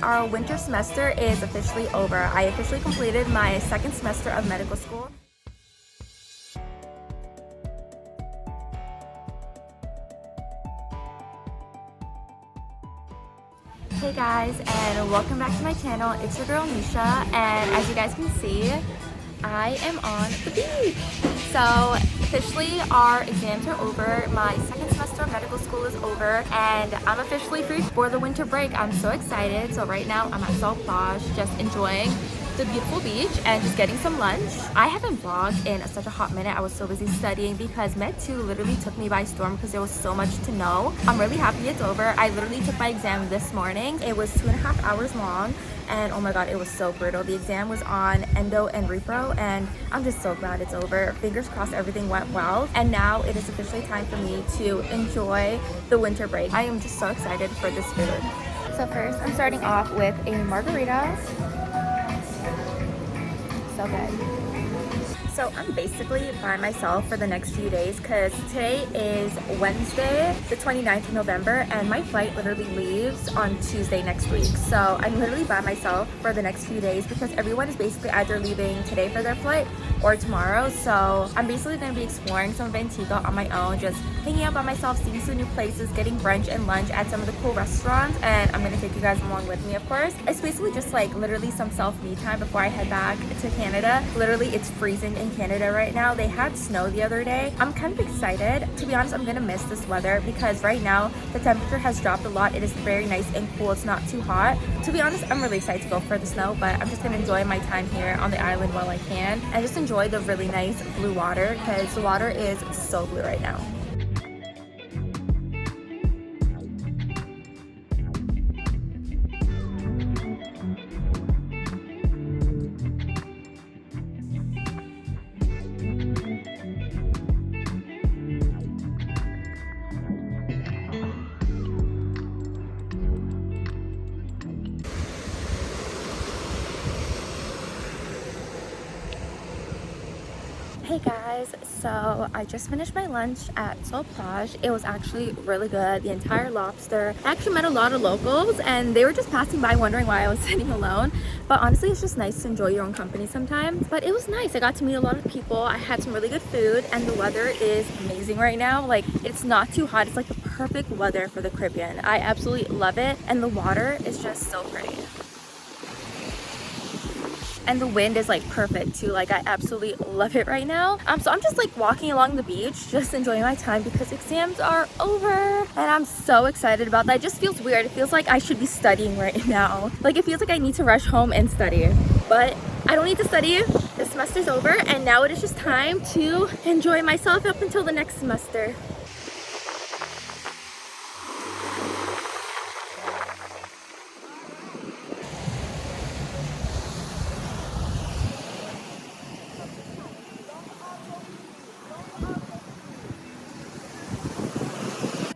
Our winter semester is officially over. I officially completed my second semester of medical school. Hey guys, and welcome back to my channel. It's your girl Nisha, and as you guys can see, I am on the beach. So officially our exams are over. My second semester of medical school is over, and I'm officially free for the winter break. I'm so excited. So right now I'm at Plage, just enjoying the beautiful beach and just getting some lunch. I haven't vlogged in such a hot minute. I was so busy studying because Med 2 literally took me by storm because there was so much to know. I'm really happy it's over. I literally took my exam this morning. It was 2.5 hours long, and oh my god, it was so brutal. The exam was on endo and repro, and I'm just so glad it's over. Fingers crossed everything went well, and now it is officially time for me to enjoy the winter break. I am just so excited for this food. So first, I'm starting off with a margarita. So good. So I'm basically by myself for the next few days because today is Wednesday, the 29th of November, and my flight literally leaves on Tuesday next week. So I'm literally by myself for the next few days because everyone is basically either leaving today for their flight or tomorrow. So I'm basically going to be exploring some of Antigua on my own, just hanging out by myself, seeing some new places, getting brunch and lunch at some of the cool restaurants, and I'm going to take you guys along with me, of course. It's basically just like literally some self-me time before I head back to Canada. Literally, it's freezing in Canada right now. They had snow the other day. I'm kind of excited. To be honest, I'm going to miss this weather because right now the temperature has dropped a lot. It is very nice and cool. It's not too hot. To be honest, I'm really excited to go for the snow, but I'm just going to enjoy my time here on the island while I can and just enjoy the really nice blue water because the water is so blue right now. Hey guys, so I just finished my lunch at Plage. It was actually really good. The entire lobster. I actually met a lot of locals and they were just passing by wondering why I was sitting alone. But honestly, it's just nice to enjoy your own company sometimes. But it was nice. I got to meet a lot of people. I had some really good food and the weather is amazing right now. Like, it's not too hot. It's like the perfect weather for the Caribbean. I absolutely love it. And the water is just so pretty. And the wind is like perfect too. Like, I absolutely love it right now. So I'm just like walking along the beach, just enjoying my time because exams are over, and I'm so excited about that. It just feels weird. It feels like I should be studying right now. Like, it feels like I need to rush home and study, but I don't need to study. The semester's over, and now it is just time to enjoy myself up until the next semester.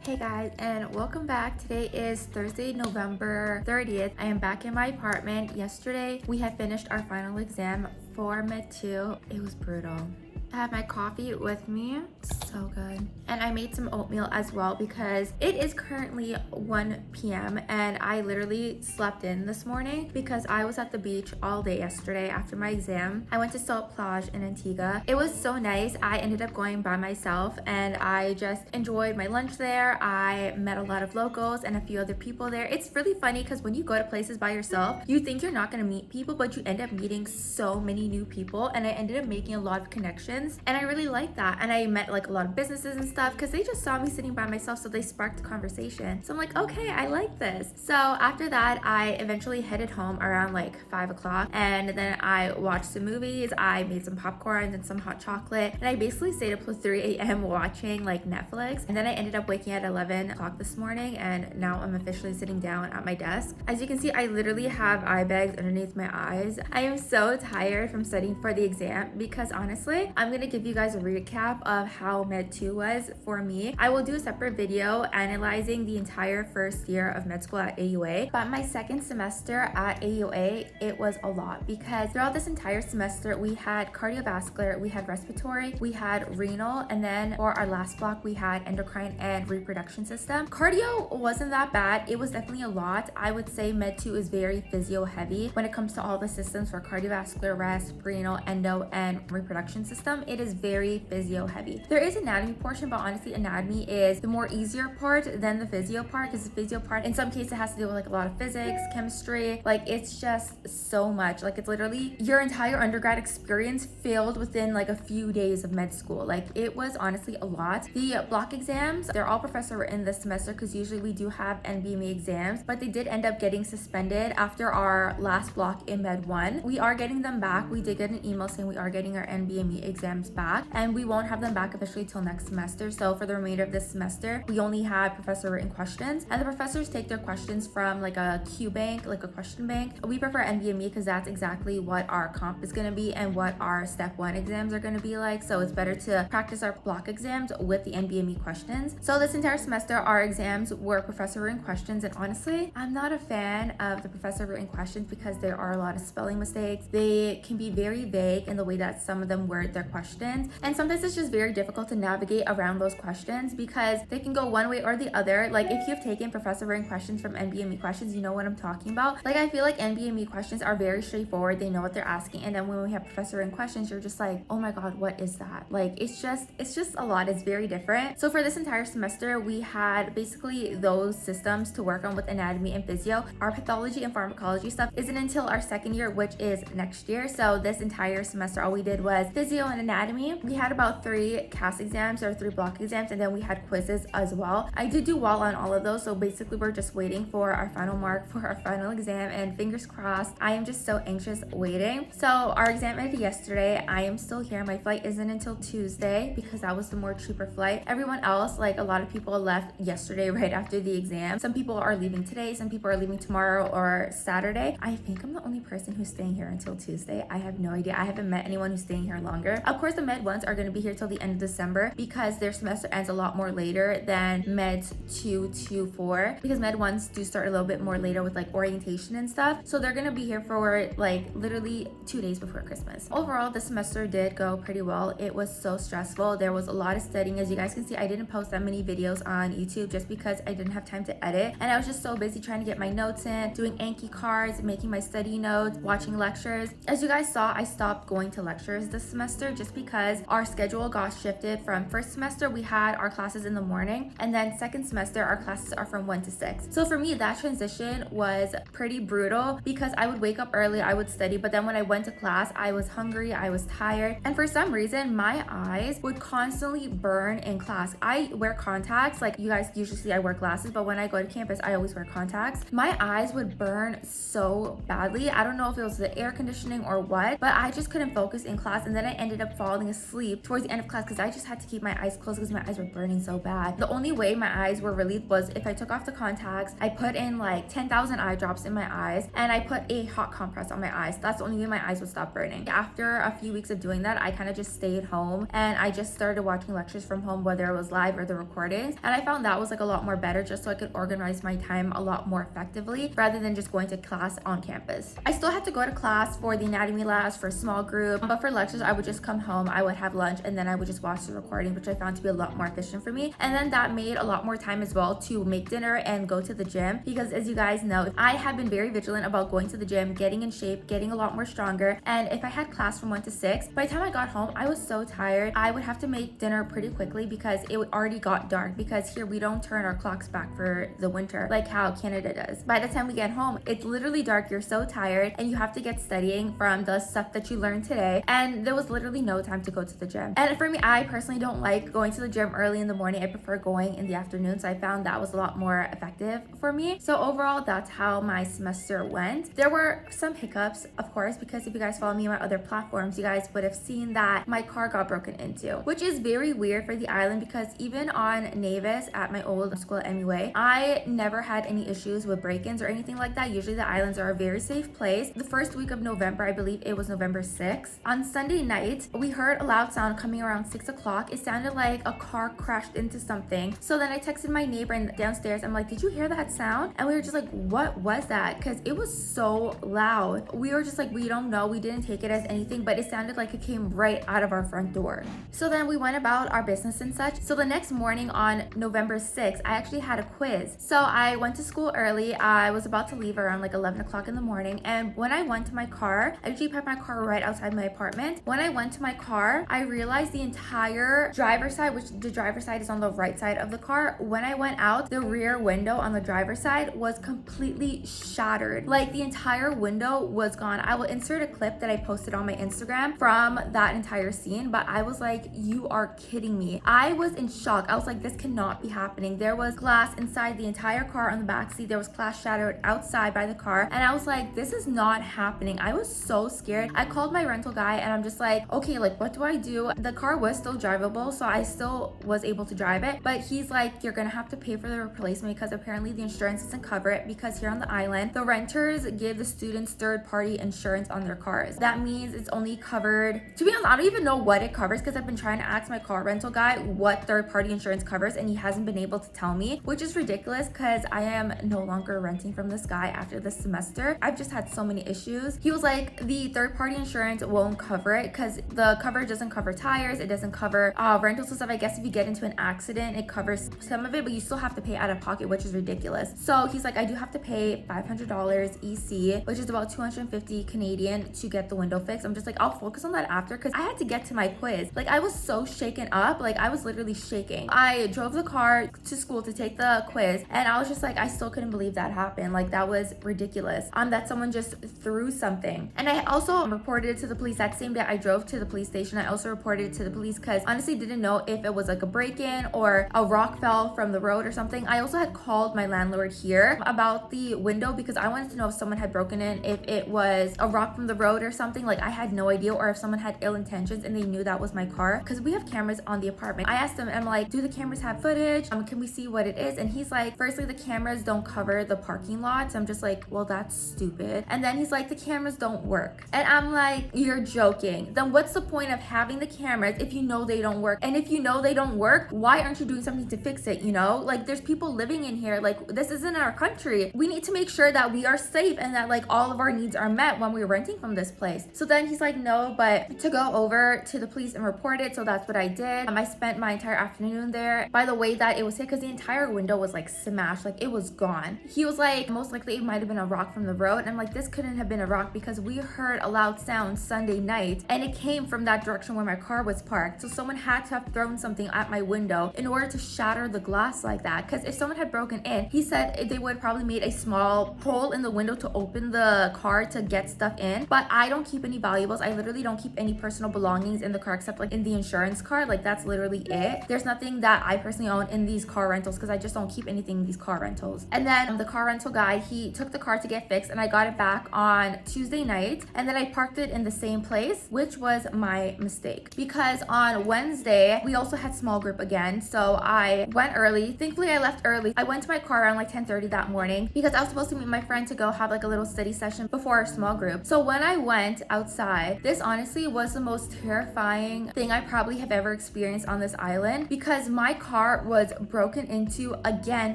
Hey guys, and welcome back. Today is Thursday, November 30th. I am back in my apartment. Yesterday, we had finished our final exam for Med 2. It was brutal. I have my coffee with me. So good. And I made some oatmeal as well because it is currently 1 p.m. and I literally slept in this morning because I was at the beach all day yesterday after my exam. I went to Plage in Antigua. It was so nice. I ended up going by myself and I just enjoyed my lunch there. I met a lot of locals and a few other people there. It's really funny because when you go to places by yourself, you think you're not going to meet people, but you end up meeting so many new people, and I ended up making a lot of connections. And I really like that. And I met like a lot of businesses and stuff because they just saw me sitting by myself, so they sparked conversation. So I'm like, okay, I like this. So after that, I eventually headed home around like 5 o'clock, and then I watched some movies. I made some popcorn and some hot chocolate, and I basically stayed up till 3 a.m. watching like Netflix. And then I ended up waking at 11 o'clock this morning, and now I'm officially sitting down at my desk. As you can see, I literally have eye bags underneath my eyes. I am so tired from studying for the exam because honestly, I'm gonna give you guys a recap of how Med 2 was for me. I will do a separate video analyzing the entire first year of med school at AUA, but my second semester at AUA, it was a lot because throughout this entire semester, we had cardiovascular, we had respiratory, we had renal, and then for our last block, we had endocrine and reproduction system. Cardio wasn't that bad. It was definitely a lot. I would say Med 2 is very physio heavy when it comes to all the systems for cardiovascular, rest, renal, endo, and reproduction system. It is very physio heavy. There is anatomy portion, but honestly, anatomy is the more easier part than the physio part, because the physio part, in some cases, has to do with like a lot of physics, chemistry. Like, it's just so much. Like, it's literally your entire undergrad experience filled within like a few days of med school. Like, it was honestly a lot. The block exams, they're all professor written this semester because usually we do have NBME exams, but they did end up getting suspended after our last block in Med 1. We are getting them back. We did get an email saying we are getting our NBME exams back, and we won't have them back officially till next semester. So for the remainder of this semester, we only have professor written questions, and the professors take their questions from like a Q bank, like a question bank. We prefer NBME because that's exactly what our comp is going to be and what our step 1 exams are going to be like. So it's better to practice our block exams with the NBME questions. So this entire semester, our exams were professor written questions, and honestly, I'm not a fan of the professor written questions because there are a lot of spelling mistakes. They can be very vague in the way that some of them word their questions, and sometimes it's just very difficult to navigate around those questions because they can go one way or the other. Like, if you've taken professor written questions from NBME questions, you know what I'm talking about. Like, I feel like NBME questions are very straightforward. They know what they're asking, and then when we have professor written questions, you're just like, oh my god, what is that? Like, it's just a lot. It's very different. So for this entire semester, we had basically those systems to work on with anatomy and physio. Our pathology and pharmacology stuff isn't until our second year, which is next year. So this entire semester, all we did was physio and anatomy. We had about 3 CAS exams or 3 block exams, and then we had quizzes as well. I did do well on all of those, so basically we're just waiting for our final mark for our final exam, and fingers crossed. I am just so anxious waiting. So our exam ended yesterday. I am still here. My flight isn't until Tuesday because that was the more cheaper flight. Everyone else, like a lot of people left yesterday right after the exam. Some people are leaving today, some people are leaving tomorrow or Saturday. I think I'm the only person who's staying here until Tuesday. I have no idea. I haven't met anyone who's staying here longer. Of course, the med ones are going to be here till the end of December because their semester ends a lot more later than med 2 to 4, because med ones do start a little bit more later with like orientation and stuff. So they're going to be here for like literally 2 days before Christmas. Overall, the semester did go pretty well. It was so stressful. There was a lot of studying. As you guys can see, I didn't post that many videos on YouTube just because I didn't have time to edit, and I was just so busy trying to get my notes in, doing Anki cards, making my study notes, watching lectures. As you guys saw, I stopped going to lectures this semester just because our schedule got shifted. From first semester, we had our classes in the morning, and then second semester, our classes are from 1 to 6. So for me, that transition was pretty brutal because I would wake up early, I would study, but then when I went to class, I was hungry, I was tired, and for some reason, my eyes would constantly burn in class. I wear contacts. Like, you guys usually see I wear glasses, but when I go to campus, I always wear contacts. My eyes would burn so badly. I don't know if it was the air conditioning or what, but I just couldn't focus in class, and then I ended up falling asleep towards the end of class because I just had to keep my eyes closed because my eyes were burning so bad. The only way my eyes were relieved was if I took off the contacts, I put in like 10,000 eye drops in my eyes, and I put a hot compress on my eyes. That's the only way my eyes would stop burning. After a few weeks of doing that, I kind of just stayed home, and I just started watching lectures from home, whether it was live or the recordings, and I found that was like a lot more better just so I could organize my time a lot more effectively rather than just going to class on campus. I still had to go to class for the anatomy labs, for small group, but for lectures, I would just come home, I would have lunch, and then I would just watch the recording, which I found to be a lot more efficient for me. And then that made a lot more time as well to make dinner and go to the gym, because as you guys know, I have been very vigilant about going to the gym, getting in shape, getting a lot more stronger. And if I had class from 1 to 6, by the time I got home, I was so tired. I would have to make dinner pretty quickly because it already got dark, because here we don't turn our clocks back for the winter like how Canada does. By the time we get home, it's literally dark, you're so tired, and you have to get studying from the stuff that you learned today, and there was literally no time to go to the gym. And for me, I personally don't like going to the gym early in the morning. I prefer going in the afternoon, so I found that was a lot more effective for me. So overall, that's how my semester went. There were some hiccups, of course, because if you guys follow me on my other platforms, you guys would have seen that my car got broken into, which is very weird for the island because even on Navis at my old school at MUA, I never had any issues with break-ins or anything like that. Usually the islands are a very safe place. The first week of November, I believe it was November 6th, on Sunday night, we heard a loud sound coming around 6 o'clock. It sounded like a car crashed into something. So then I texted my neighbor downstairs. I'm like, did you hear that sound? And we were just like, what was that? Because it was so loud. We were just like, we don't know. We didn't take it as anything, but it sounded like it came right out of our front door. So then we went about our business and such. So the next morning on November 6th, I actually had a quiz. So I went to school early. I was about to leave around like 11 o'clock in the morning. And when I went to my car, I usually park my car right outside my apartment. When I went to my car, I realized the entire driver's side, which the driver's side is on the right side of the car. When I went out, the rear window on the driver's side was completely shattered. Like the entire window was gone. I will insert a clip that I posted on my Instagram from that entire scene, but I was like, you are kidding me. I was in shock. I was like, this cannot be happening. There was glass inside the entire car on the back seat. There was glass shattered outside by the car. And I was like, this is not happening. I was so scared. I called my rental guy and I'm just like, okay, like what do I do? The car was still drivable, so I still was able to drive it. But he's like, you're gonna have to pay for the replacement because apparently the insurance doesn't cover it, because here on the island, the renters give the students third-party insurance on their cars. That means it's only covered, to be honest, I don't even know what it covers, because I've been trying to ask my car rental guy what third-party insurance covers and he hasn't been able to tell me, which is ridiculous because I am no longer renting from this guy after this semester. I've just had so many issues. He was like, the third-party insurance won't cover it because the coverage doesn't cover tires, it doesn't cover rentals and stuff. I guess if you get into an accident, it covers some of it, but you still have to pay out of pocket, which is ridiculous. So he's like, I do have to pay $500 EC, which is about 250 Canadian to get the window fixed. I'm just like, I'll focus on that after, because I had to get to my quiz. Like I was so shaken up, like I was literally shaking. I drove the car to school to take the quiz and I was just like, I still couldn't believe that happened. Like that was ridiculous. That someone just threw something. And I also reported it to the police that same day. I drove to the police station. I also reported it to the police because honestly didn't know if it was like a break-in or a rock fell from the road or something. I also had called my landlord here about the window because I wanted to know if someone had broken in, if it was a rock from the road or something. Like I had no idea, or if someone had ill intentions and they knew that was my car, because we have cameras on the apartment. I asked him, I'm like, do the cameras have footage? Can we see what it is? And he's like, firstly, the cameras don't cover the parking lot. So I'm just like, well, that's stupid. And then he's like, the cameras don't work. And I'm like, you're joking. Then what's the point of having the cameras if you know they don't work? And if you know they don't work, why aren't you doing something to fix it? You know, like there's people living in here. Like this isn't our country. We need to make sure that we are safe and that like all of our needs are met when we're renting from this place. So then he's like, no, but to go over to the police and report it. So that's what I did. I spent my entire afternoon there. By the way that it was hit, because the entire window was like smashed, like it was gone. He was like, most likely it might have been a rock from the road. And I'm like, this couldn't have been a rock because we heard a loud sound Sunday night and it came from that direction where my car was parked. So someone had to have thrown something at my window in order to shatter the glass like that. Because if someone had broken in, he said they would probably made a small hole in the window to open the car to get stuff in. But I don't keep any valuables. I literally don't keep any personal belongings in the car except like in the insurance card. Like that's literally it. There's nothing that I personally own in these car rentals because I just don't keep anything in these car rentals. And then the car rental guy, he took the car to get fixed and I got it back on Tuesday night, and then I parked it in the same place, which was my mistake because on Wednesday we also had small group again. So I went early. Thankfully I left early. I went to my car around like 10:30 that morning because I was supposed to meet my friend to go have like a little study session before our small group. So when I went outside, this honestly was the most terrifying thing I probably have ever experienced on this island, because my car was broken into again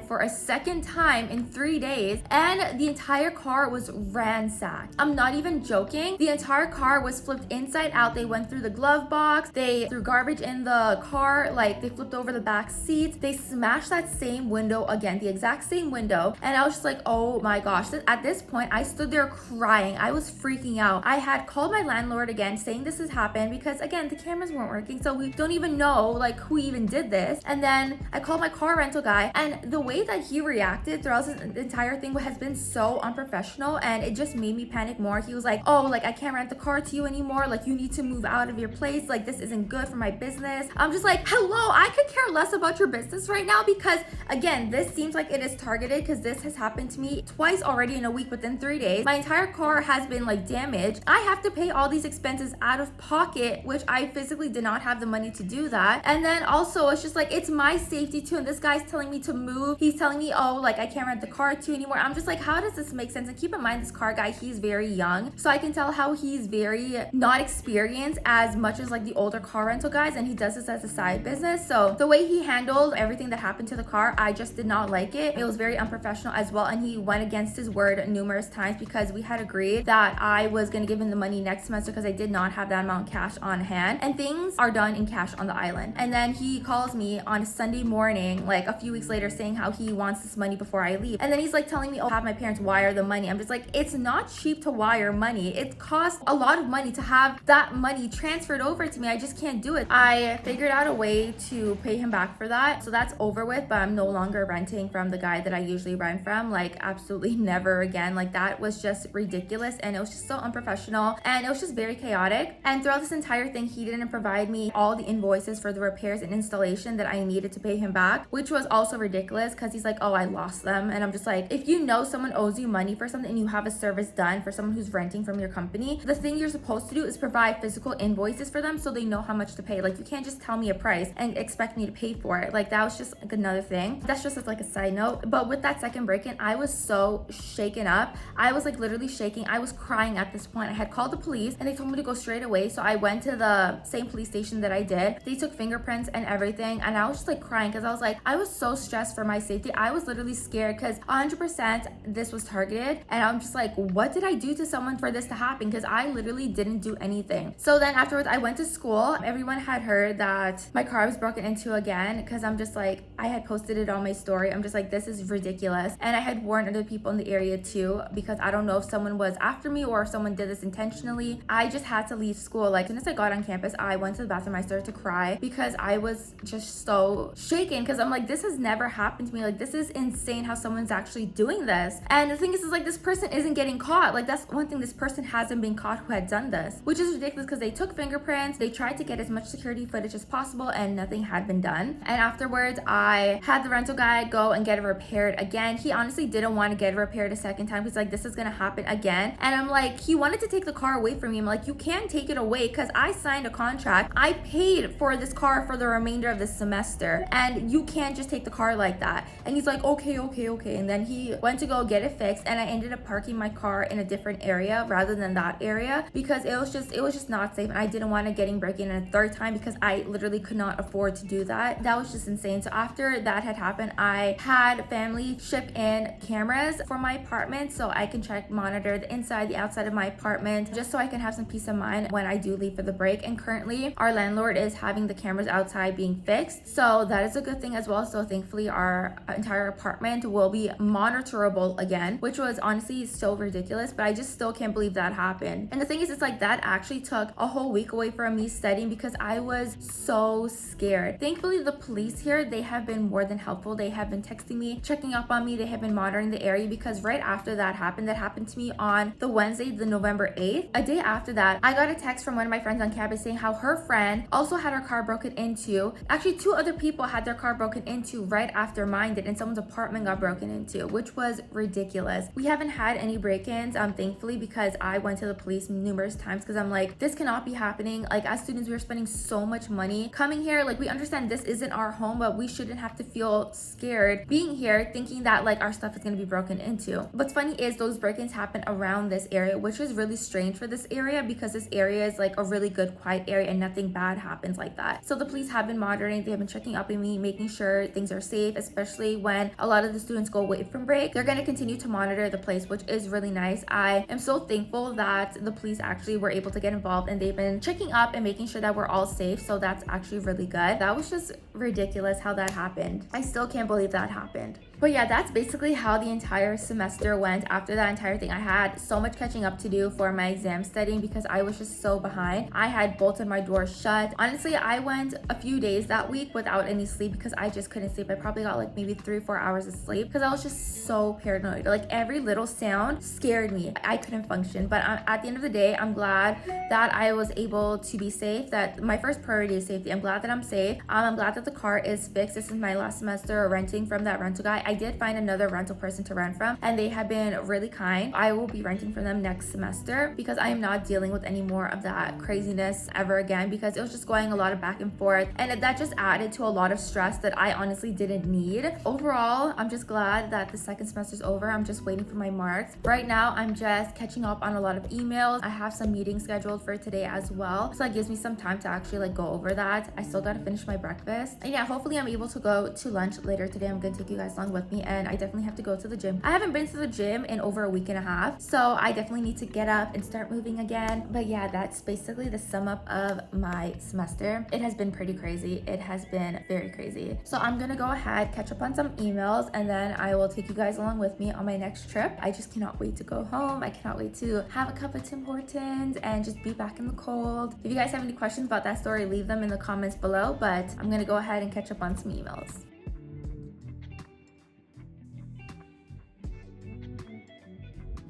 for a second time in 3 days and the entire car was ransacked. I'm not even joking. The entire car was flipped inside out. They went through the glove box. They threw garbage in the car. Like they flipped over the back seats. They smashed that same window again, the exact same window. And I was just like, oh my gosh. At this point, I stood there crying. I was freaking out. I had called my landlord again saying this has happened because again, the cameras weren't working. So we don't even know like who even did this. And then I called my car rental guy, and the way that he reacted throughout this entire thing has been so unprofessional, and it just made me panic more. He was like, oh, like I can't rent the car to you anymore. Like you need to move out of your place. Like this isn't good for my business. I'm just like, hello, I could care less about your business right now because again, this seems like it is targeted because this has happened to me twice already in a week within 3 days. My entire car has been like damaged. I have to pay all these expenses out of pocket, which I physically did not have the money to do that. And then also it's just like, it's my safety too. And this guy's telling me to move. He's telling me, oh, like I can't rent the car to you anymore. I'm just like, how does this make sense? And keep in mind, this car guy, he's very young. So I can tell how he's very not experienced experience as much as like the older car rental guys, and he does this as a side business. So the way he handled everything that happened to the car, I just did not like it. It was very unprofessional as well, and he went against his word numerous times because we had agreed that I was going to give him the money next semester because I did not have that amount of cash on hand, and things are done in cash on the island. And then he calls me on Sunday morning, like a few weeks later, saying how he wants this money before I leave. And then he's like telling me, oh, have my parents wire the money. I'm just like, it's not cheap to wire money. It costs a lot of money to have that money transferred over to me. I just can't do it. I figured out a way to pay him back for that. So that's over with, but I'm no longer renting from the guy that I usually rent from. Like, absolutely never again. Like, that was just ridiculous, and it was just so unprofessional, and it was just very chaotic. And throughout this entire thing, he didn't provide me all the invoices for the repairs and installation that I needed to pay him back, which was also ridiculous because he's like, oh, I lost them. And I'm just like, if you know someone owes you money for something and you have a service done for someone who's renting from your company, the thing you're supposed to do is provide physical invoices for them so they know how much to pay. Like, you can't just tell me a price and expect me to pay for it. Like, that was just like another thing. That's just like a side note. But with that second break-in, I was so shaken up. I was like literally shaking. I was crying at this point. I had called the police and they told me to go straight away. So I went to the same police station that I did. They took fingerprints and everything, and I was just like crying because I was like, I was so stressed for my safety. I was literally scared because 100% this was targeted, and I'm just like, what did I do to someone for this to happen? Because I literally didn't do anything. So then afterwards, I went to school. Everyone had heard that my car was broken into again, because I'm just like, I had posted it on my story. I'm just like, this is ridiculous. And I had warned other people in the area too, because I don't know if someone was after me or if someone did this intentionally. I just had to leave school. Like, as soon as I got on campus, I went to the bathroom. I started to cry because I was just so shaken, because I'm like, this has never happened to me. Like, this is insane how someone's actually doing this. And the thing is like, this person isn't getting caught. Like, that's one thing, this person hasn't been caught who had done this, which is ridiculous because they took fingerprints. They tried to get as much security footage as possible, and nothing had been done. And afterwards, I had the rental guy go and get it repaired again. He honestly didn't want to get it repaired a second time. He's like, this is gonna happen again. And I'm like, he wanted to take the car away from me. I'm like, you can't take it away because I signed a contract. I paid for this car for the remainder of the semester, and you can't just take the car like that. And he's like, okay. And then he went to go get it fixed, and I ended up parking my car in a different area rather than that area because it was just not safe, and I didn't want to getting breaking in a third time because I literally could not afford to do that. That was just insane. So after that had happened, I had family ship in cameras for my apartment so I can monitor the inside, the outside of my apartment, just so I can have some peace of mind when I do leave for the break. And currently our landlord is having the cameras outside being fixed, so that is a good thing as well. So thankfully our entire apartment will be monitorable again, which was honestly so ridiculous, but I just still can't believe that happened. And the thing is, it's like that actually took a whole week away from me studying because I was so scared. Thankfully the police here, they have been more than helpful. They have been texting me, checking up on me. They have been monitoring the area, because right after that happened to me on the Wednesday, the November 8th. A day after that, I got a text from one of my friends on campus saying how her friend also had her car broken into. Actually, two other people had their car broken into right after mine did, and someone's apartment got broken into, which was ridiculous. We haven't had any break-ins, thankfully, because I went to the police numerous times because I'm like, this cannot be happening. Like, as students, we are spending so much money coming here. Like, we understand this isn't our home, but we shouldn't have to feel scared being here thinking that like our stuff is going to be broken into. What's funny is those break-ins happen around this area, which is really strange for this area because this area is like a really good quiet area and nothing bad happens like that. So the police have been monitoring. They have been checking up on me, making sure things are safe, especially when a lot of the students go away from break. They're going to continue to monitor the place, which is really nice. I am so thankful that the police actually were able to get involved, and they've been checking up and making sure that we're all safe. So that's actually really good. That was just ridiculous how that happened. I still can't believe that happened. But yeah, that's basically how the entire semester went. After that entire thing, I had so much catching up to do for my exam studying because I was just so behind. I had bolted my door shut. Honestly, I went a few days that week without any sleep because I just couldn't sleep. I probably got like maybe 3 or 4 hours of sleep because I was just so paranoid. Like, every little sound scared me. I couldn't function. But at the end of the day, I'm glad that I was able to be safe. That my first priority is safety. I'm glad that I'm safe. I'm glad that the car is fixed. This is my last semester renting from that rental guy. I did find another rental person to rent from, and they have been really kind. I will be renting from them next semester because I am not dealing with any more of that craziness ever again, because it was just going a lot of back and forth, and that just added to a lot of stress that I honestly didn't need. Overall, I'm just glad that the second semester's over. I'm just waiting for my marks. Right now, I'm just catching up on a lot of emails. I have some meetings scheduled for today as well, so that gives me some time to actually like go over that. I still gotta finish my breakfast, and yeah, hopefully I'm able to go to lunch later today. I'm gonna take you guys along with me, and I definitely have to go to the gym. I haven't been to the gym in over a week and a half, so I definitely need to get up and start moving again. But yeah, that's basically the sum up of my semester. It has been pretty crazy. It has been very crazy. So I'm gonna go ahead, catch up on some emails, and then I will take you guys along with me on my next trip. I just cannot wait to go home. I cannot wait to have a cup of Tim Hortons and just be back in the cold. If you guys have any questions about that story, leave them in the comments below, but I'm gonna go ahead and catch up on some emails.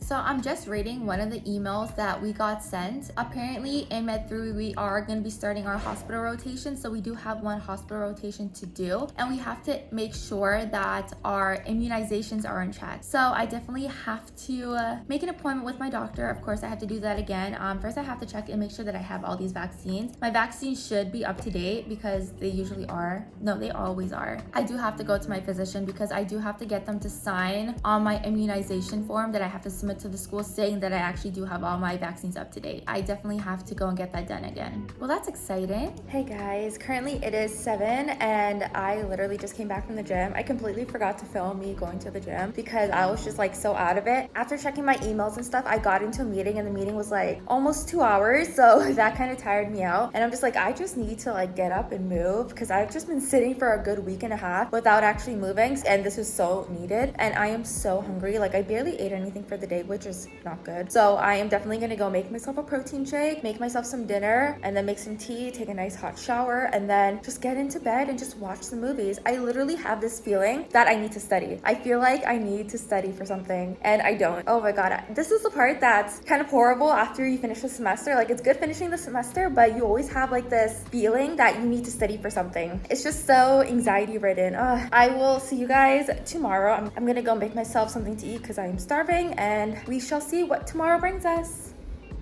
So I'm just reading one of the emails that we got sent. Apparently in Med 3 we are going to be starting our hospital rotation, so we do have one hospital rotation to do, and we have to make sure that our immunizations are in check. So I definitely have to make an appointment with my doctor. Of course I have to do that again. First I have to check and make sure that I have all these vaccines. My vaccines should be up to date because they usually are. No, they always are. I do have to go to my physician because I do have to get them to sign on my immunization form that I have to submit to the school saying that I actually do have all my vaccines up to date. I definitely have to go and get that done again. Well, that's exciting. Hey guys, currently it is 7 and I literally just came back from the gym. I completely forgot to film me going to the gym because I was just like so out of it. After checking my emails and stuff, I got into a meeting and the meeting was like almost 2 hours, so that kind of tired me out. And I'm just like, I just need to like get up and move because I've just been sitting for a good week and a half without actually moving, and this was so needed. And I am so hungry. Like I barely ate anything for the day, which is not good. So I am definitely gonna go make myself a protein shake, make myself some dinner, and then make some tea, take a nice hot shower, and then just get into bed and just watch some movies. I literally have this feeling that I need to study. I feel like I need to study for something and I don't. Oh my god, this is the part that's kind of horrible after you finish the semester. Like it's good finishing the semester, but you always have like this feeling that you need to study for something. It's just so anxiety ridden. I will see you guys tomorrow. I'm gonna go make myself something to eat because I am starving, and we shall see what tomorrow brings us.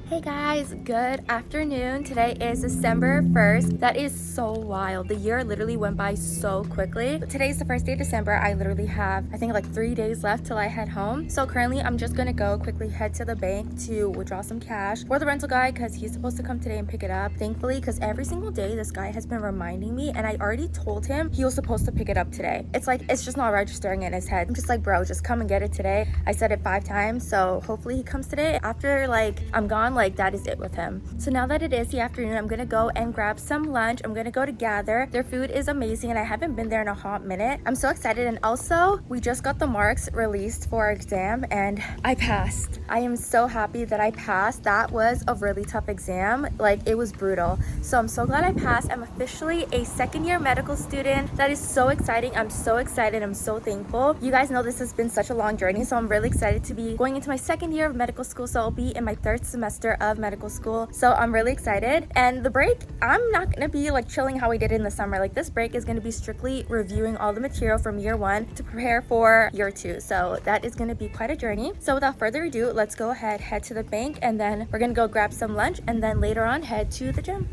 Hey guys, good afternoon. Today is December 1st. That is so wild. The year literally went by so quickly. Today's the first day of December. I literally have, I think like 3 days left till I head home. So currently I'm just gonna go quickly head to the bank to withdraw some cash for the rental guy because he's supposed to come today and pick it up. Thankfully, because every single day this guy has been reminding me, and I already told him he was supposed to pick it up today. It's like, it's just not registering in his head. I'm just like, bro, just come and get it today. I said it 5 times, so hopefully he comes today. After like I'm gone, like that is it with him. So now that it is the afternoon, I'm gonna go and grab some lunch. I'm gonna go to Gather. Their food is amazing and I haven't been there in a hot minute. I'm so excited. And also we just got the marks released for our exam and I passed. I am so happy that I passed. That was a really tough exam. Like it was brutal. So I'm so glad I passed. I'm officially a second-year medical student. That is so exciting. I'm so excited. I'm so thankful. You guys know this has been such a long journey, so I'm really excited to be going into my second year of medical school. So I'll be in my 3rd semester of medical school, so I'm really excited. And the break, I'm not gonna be like chilling how we did in the summer. Like this break is gonna be strictly reviewing all the material from year 1 to prepare for year 2, so that is gonna be quite a journey. So without further ado, let's go ahead, head to the bank, and then we're gonna go grab some lunch, and then later on head to the gym.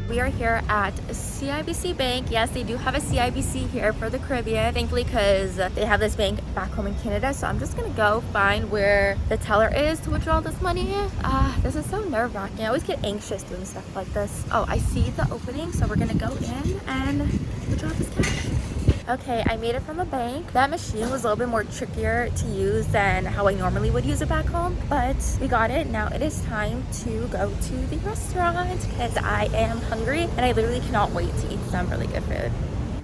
We are here at CIBC Bank. Yes, they do have a CIBC here for the Caribbean, thankfully, because they have this bank back home in Canada. So I'm just gonna go find where the teller is to withdraw this money. This is so nerve-wracking. I always get anxious doing stuff like this. Oh, I see the opening, so we're gonna go in and withdraw this cash. Okay, I made it from the bank. That machine was a little bit more trickier to use than how I normally would use it back home, but we got it. Now it is time to go to the restaurant because I am hungry and I literally cannot wait to eat some really good food.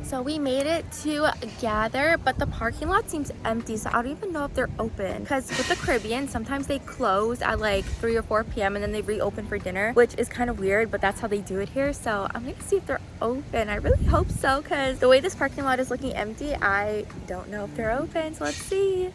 So we made it to Gather, but the parking lot seems empty, so I don't even know if they're open. Because with the Caribbean, sometimes they close at like 3 or 4 p.m. and then they reopen for dinner, which is kind of weird, but that's how they do it here. So I'm gonna see if they're open. I really hope so, because the way this parking lot is looking empty, I don't know if they're open. So let's see.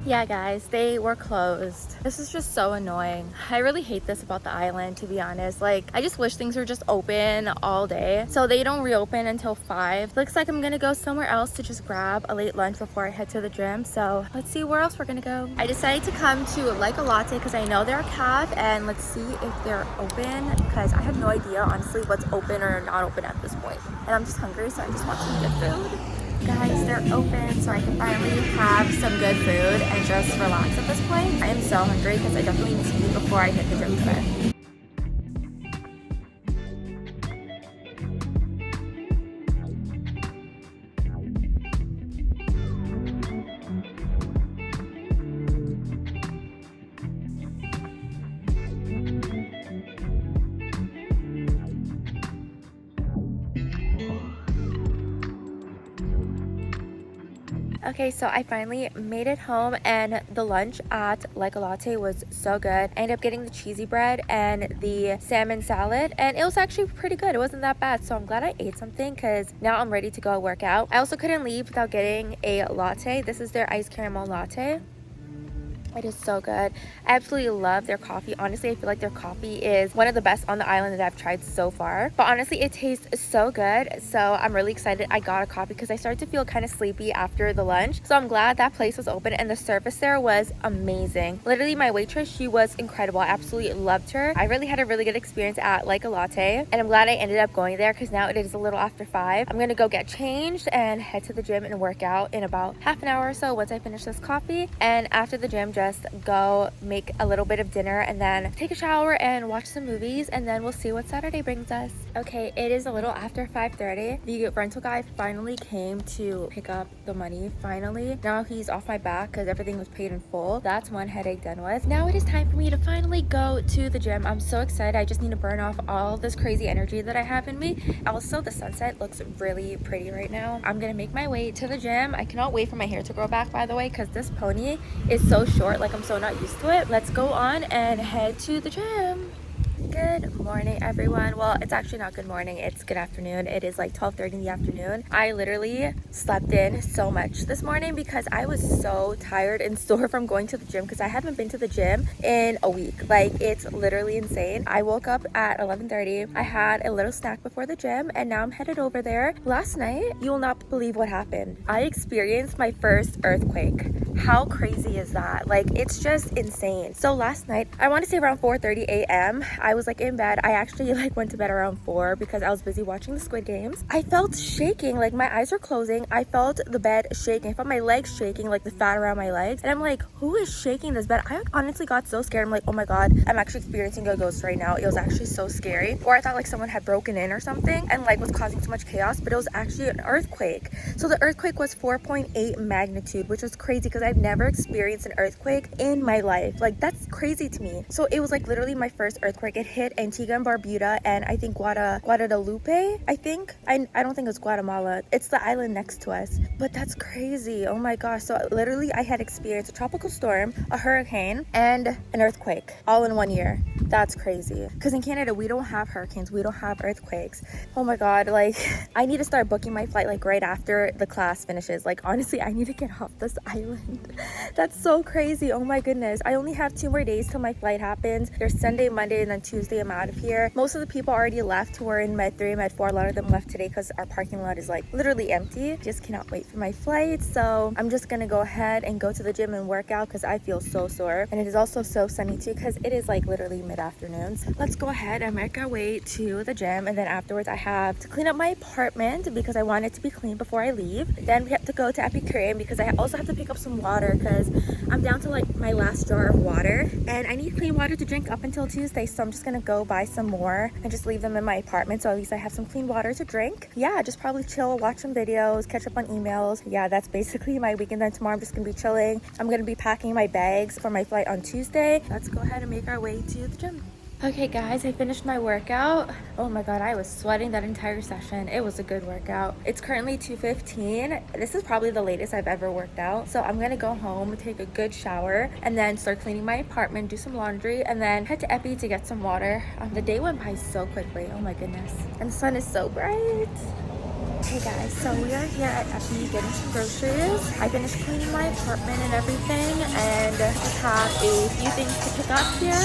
Yeah, guys, they were closed. This is just so annoying. I really hate this about the island, to be honest. Like, I just wish things were just open all day. So they don't reopen until 5. Looks like I'm gonna go somewhere else to just grab a late lunch before I head to the gym. So let's see where else we're gonna go. I decided to come to Like a Latte because I know they're a cafe, and let's see if they're open because I have no idea, honestly, what's open or not open at this point. And I'm just hungry, so I just want some good food. Guys, they're open so I can finally have some good food and just relax at this point. I am so hungry because I definitely need to eat before I hit the gym today. Okay, so I finally made it home, and the lunch at Like a Latte was so good. I ended up getting the cheesy bread and the salmon salad, and it was actually pretty good. It wasn't that bad, so I'm glad I ate something because now I'm ready to go work out. I also couldn't leave without getting a latte. This is their iced caramel latte. It is so good. I absolutely love their coffee. Honestly, I feel like their coffee is one of the best on the island that I've tried so far. But honestly, it tastes so good. So I'm really excited I got a coffee because I started to feel kind of sleepy after the lunch. So I'm glad that place was open, and the service there was amazing. Literally, my waitress, she was incredible. I absolutely loved her. I really had a really good experience at Like a Latte, and I'm glad I ended up going there because now it is a little after 5. I'm gonna go get changed and head to the gym and work out in about half an hour or so once I finish this coffee. And after the gym, just go make a little bit of dinner and then take a shower and watch some movies, and then we'll see what Saturday brings us. Okay, it is a little after 5:30. The rental guy finally came to pick up the money. Finally, now he's off my back because everything was paid in full. That's one headache done with. Now it is time for me to finally go to the gym. I'm so excited. I just need to burn off all this crazy energy that I have in me. Also, the sunset looks really pretty right now. I'm gonna make my way to the gym. I cannot wait for my hair to grow back, by the way, because this pony is so short. Like, I'm so not used to it. Let's go on and head to the gym. Good morning, everyone. Well, it's actually not good morning, it's good afternoon. It is like 12:30 in the afternoon. I literally slept in so much this morning because I was so tired and sore from going to the gym because I haven't been to the gym in a week. Like, it's literally insane. I woke up at 11:30. I had a little snack before the gym, and now I'm headed over there. Last night, you will not believe what happened. I experienced my first earthquake. How crazy is that? Like, it's just insane. So last night, I want to say around 4:30 a.m. I was like in bed. I actually like went to bed around 4 because I was busy watching the Squid Games. I felt shaking, like my eyes were closing. I felt the bed shaking. I felt my legs shaking, like the fat around my legs. And I'm like, who is shaking this bed? I honestly got so scared. I'm like, oh my God, I'm actually experiencing a ghost right now. It was actually so scary. Or I thought like someone had broken in or something and like was causing so much chaos, but it was actually an earthquake. So the earthquake was 4.8 magnitude, which was crazy because I've never experienced an earthquake in my life. Like, that's crazy to me. So it was like literally my first earthquake. It hit Antigua and Barbuda and I think Guadalupe, I think. I don't think it's Guatemala. It's the island next to us. But that's crazy. Oh my gosh. So literally I had experienced a tropical storm, a hurricane, and an earthquake all in 1 year. That's crazy. Because in Canada, we don't have hurricanes. We don't have earthquakes. Oh my God. Like, I need to start booking my flight like right after the class finishes. Like, honestly, I need to get off this island. That's so crazy. Oh my goodness. I only have 2 more days till my flight happens. There's Sunday, Monday, and then Tuesday I'm out of here. Most of the people already left who are in Med 3, Med 4. A lot of them left today because our parking lot is like literally empty. Just cannot wait for my flight. So I'm just gonna go ahead and go to the gym and work out because I feel so sore. And it is also so sunny too because it is like literally mid-afternoon. So let's go ahead and make our way to the gym, and then afterwards I have to clean up my apartment because I want it to be clean before I leave. Then we have to go to Epicurean because I also have to pick up some water because I'm down to like my last jar of water and I need clean water to drink up until Tuesday. So I'm just gonna go buy some more and just leave them in my apartment so at least I have some clean water to drink. Yeah, just probably chill, watch some videos, catch up on emails. Yeah, that's basically my weekend. Then tomorrow I'm just gonna be chilling. I'm gonna be packing my bags for my flight on Tuesday. Let's go ahead and make our way to the gym. Okay guys, I finished my workout. Oh my God, I was sweating that entire session. It was a good workout. It's currently 2:15. This is probably the latest I've ever worked out. So I'm gonna go home, take a good shower, and then start cleaning my apartment, do some laundry, and then head to Epi to get some water. The day went by so quickly. Oh my goodness. And the sun is so bright. Hey guys, so we are here at SHOPMY getting some groceries. I finished cleaning my apartment and everything, and just have a few things to pick up here.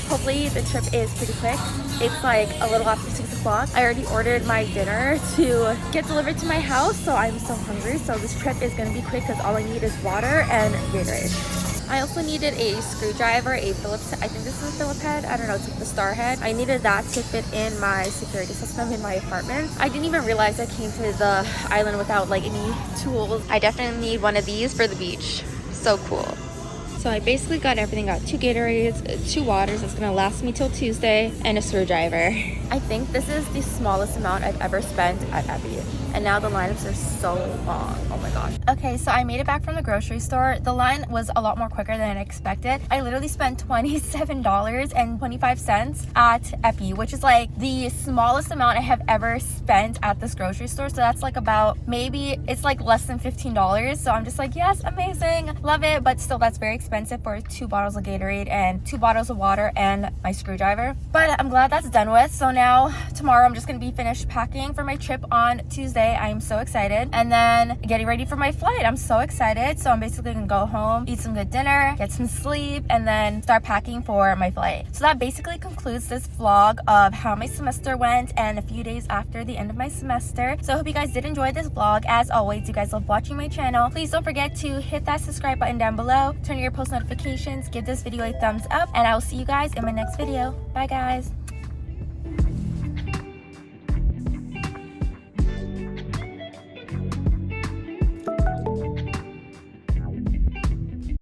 Hopefully the trip is pretty quick. It's like a little after 6 o'clock. I already ordered my dinner to get delivered to my house, so I'm so hungry. So this trip is gonna be quick because all I need is water and Gatorade. I also needed a screwdriver, a Phillips, I think this is a Phillips head, I don't know, it's like the star head. I needed that to fit in my security system in my apartment. I didn't even realize I came to the island without like any tools. I definitely need one of these for the beach. So cool. So I basically got everything. Got 2 Gatorades, 2 waters that's gonna last me till Tuesday, and a screwdriver. I think this is the smallest amount I've ever spent at Epi. And now the lineups are so long. Oh my god. Okay, so I made it back from the grocery store. The line was a lot more quicker than I expected. I literally spent $27.25 at Epi, which is like the smallest amount I have ever spent at this grocery store. So that's like about, maybe it's like less than $15. So I'm just like, yes, amazing, love it. But still, that's very expensive for 2 bottles of Gatorade and 2 bottles of water and my screwdriver. But I'm glad that's done with. So now tomorrow I'm just gonna be finished packing for my trip on Tuesday. I am so excited, and then getting ready for my flight. I'm so excited. So I'm basically gonna go home, eat some good dinner, get some sleep, and then start packing for my flight. So that basically concludes this vlog of how my semester went and a few days after the end of my semester. So I hope you guys did enjoy this vlog. As always, you guys love watching my channel. Please don't forget to hit that subscribe button down below, turn on your post notifications, give this video a thumbs up, and I will see you guys in my next video. Bye guys.